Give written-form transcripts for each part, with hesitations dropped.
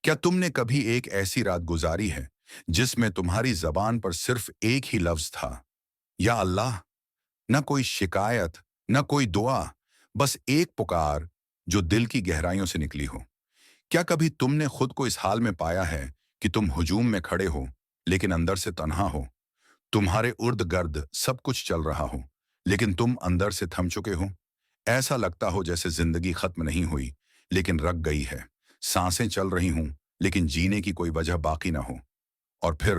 क्या तुमने कभी एक ऐसी रात गुजारी है जिसमें तुम्हारी जबान पर सिर्फ एक ही लफ्ज था, या अल्लाह? न कोई शिकायत, न कोई दुआ, बस एक पुकार जो दिल की गहराइयों से निकली हो। क्या कभी तुमने खुद को इस हाल में पाया है कि तुम हुजूम में खड़े हो लेकिन अंदर से तन्हा हो? तुम्हारे उर्द गर्द सब कुछ चल रहा हो लेकिन तुम अंदर से थम चुके हो। ऐसा लगता हो जैसे जिंदगी खत्म नहीं हुई लेकिन रक गई है। सांसें चल रही हूं लेकिन जीने की कोई वजह बाकी ना हो। और फिर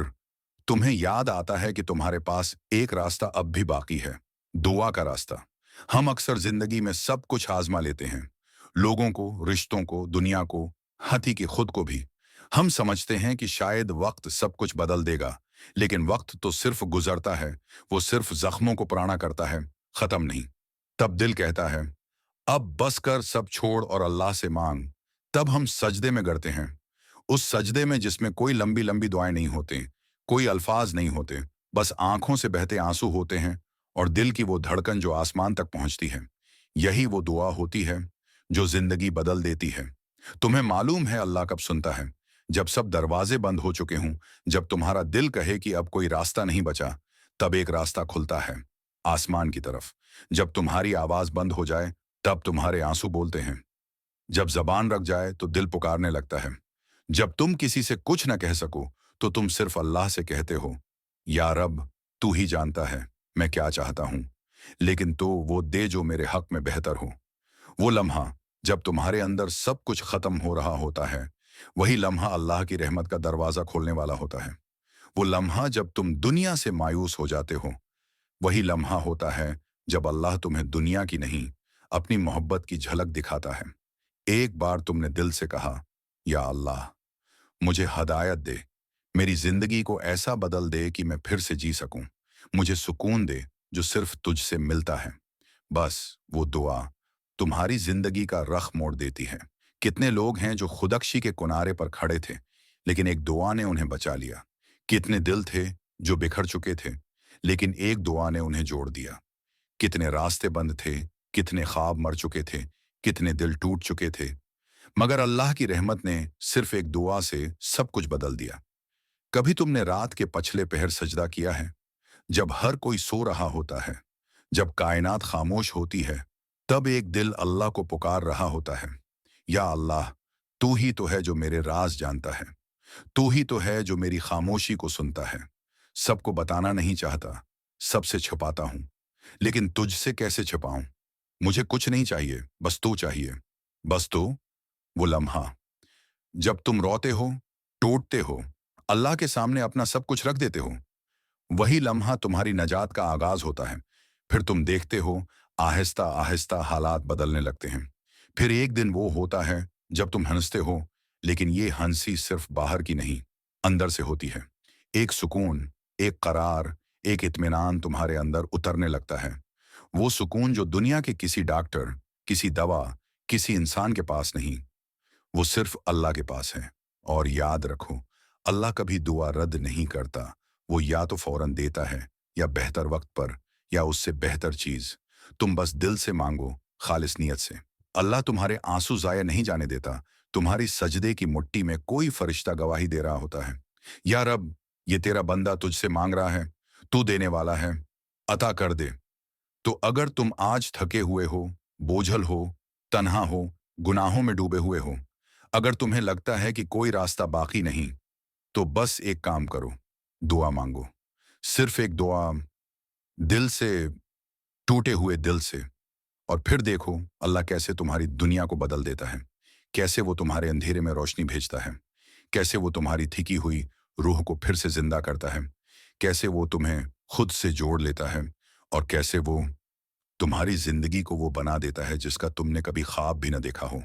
तुम्हें याद आता है कि तुम्हारे पास एक रास्ता अब भी बाकी है, दुआ का रास्ता। हम अक्सर जिंदगी में सब कुछ आजमा लेते हैं, लोगों को, रिश्तों को, दुनिया को, हती कि खुद को भी। हम समझते हैं कि शायद वक्त सब कुछ बदल देगा, लेकिन वक्त तो सिर्फ गुजरता है, वो सिर्फ जख्मों को पुराना करता है, खत्म नहीं। तब दिल कहता है, अब बस कर, सब छोड़ और अल्लाह से मांग। तब हम सजदे में गिरते हैं, उस सजदे में जिसमें कोई लंबी लंबी दुआएं नहीं होते, कोई अल्फाज नहीं होते, बस आंखों से बहते आंसू होते हैं और दिल की वो धड़कन जो आसमान तक पहुंचती है। यही वो दुआ होती है जो जिंदगी बदल देती है। तुम्हें मालूम है अल्लाह कब सुनता है? जब सब दरवाजे बंद हो चुके हों, जब तुम्हारा दिल कहे कि अब कोई रास्ता नहीं बचा, तब एक रास्ता खुलता है, आसमान की तरफ। जब तुम्हारी आवाज बंद हो जाए, तब तुम्हारे आंसू बोलते हैं। जब जबान रख जाए तो दिल पुकारने लगता है। जब तुम किसी से कुछ न कह सको तो तुम सिर्फ अल्लाह से कहते हो, या रब, तू ही जानता है मैं क्या चाहता हूं, लेकिन तो वो दे जो मेरे हक में बेहतर हो। वो लम्हा जब तुम्हारे अंदर सब कुछ खत्म हो रहा होता है, वही लम्हा अल्लाह की रहमत का दरवाजा खोलने वाला होता है। वो लम्हा जब तुम दुनिया से मायूस हो जाते हो, वही लम्हा होता है जब अल्लाह तुम्हें दुनिया की नहीं, अपनी मोहब्बत की झलक दिखाता है। एक बार तुमने दिल से कहा, या अल्लाह, मुझे हदायत दे, मेरी जिंदगी को ऐसा बदल दे कि मैं फिर से जी सकूं। मुझे सुकून दे जो सिर्फ तुझसे मिलता है। बस वो दुआ तुम्हारी जिंदगी का रख मोड़ देती है। कितने लोग हैं जो खुदकशी के किनारे पर खड़े थे, लेकिन एक दुआ ने उन्हें बचा लिया। कितने दिल थे जो बिखर चुके थे, लेकिन एक दुआ ने उन्हें जोड़ दिया। कितने रास्ते बंद थे, कितने ख्वाब मर चुके थे, कितने दिल टूट चुके थे, मगर अल्लाह की रहमत ने सिर्फ एक दुआ से सब कुछ बदल दिया। कभी तुमने रात के पछले पहर सजदा किया है, जब हर कोई सो रहा होता है, जब कायनात खामोश होती है, तब एक दिल अल्लाह को पुकार रहा होता है, या अल्लाह, तू ही तो है जो मेरे राज जानता है, तू ही तो है जो मेरी खामोशी को सुनता है। सबको बताना नहीं चाहता, सबसे छुपाता हूं, लेकिन तुझसे कैसे छुपाऊं? मुझे कुछ नहीं चाहिए, बस तू चाहिए। बस तू। वो लम्हा जब तुम रोते हो, टूटते हो, अल्लाह के सामने अपना सब कुछ रख देते हो, वही लम्हा तुम्हारी नजात का आगाज होता है। फिर तुम देखते हो आहिस्ता आहिस्ता हालात बदलने लगते हैं। फिर एक दिन वो होता है जब तुम हंसते हो, लेकिन ये हंसी सिर्फ बाहर की नहीं, अंदर से होती है। एक सुकून, एक करार, एक इत्मीनान तुम्हारे अंदर उतरने लगता है। वो सुकून जो दुनिया के किसी डॉक्टर, किसी दवा, किसी इंसान के पास नहीं, वो सिर्फ अल्लाह के पास है। और याद रखो, अल्लाह कभी दुआ रद्द नहीं करता। वो या तो फौरन देता है, या बेहतर वक्त पर, या उससे बेहतर चीज। तुम बस दिल से मांगो, खालिस नियत से। अल्लाह तुम्हारे आंसू जाया नहीं जाने देता। तुम्हारी सजदे की मुट्ठी में कोई फरिश्ता गवाही दे रहा होता है, या रब, ये तेरा बंदा तुझसे मांग रहा है, तू देने वाला है, अता कर दे। तो अगर तुम आज थके हुए हो, बोझल हो, तन्हा हो, गुनाहों में डूबे हुए हो, अगर तुम्हें लगता है कि कोई रास्ता बाकी नहीं, तो बस एक काम करो, दुआ मांगो। सिर्फ एक दुआ, दिल से, टूटे हुए दिल से। और फिर देखो अल्लाह कैसे तुम्हारी दुनिया को बदल देता है, कैसे वो तुम्हारे अंधेरे में रोशनी भेजता है, कैसे वो तुम्हारी थिकी हुई रूह को फिर से जिंदा करता है, कैसे वो तुम्हें खुद से जोड़ लेता है, और कैसे वो तुम्हारी जिंदगी को वो बना देता है जिसका तुमने कभी ख्वाब भी न देखा हो।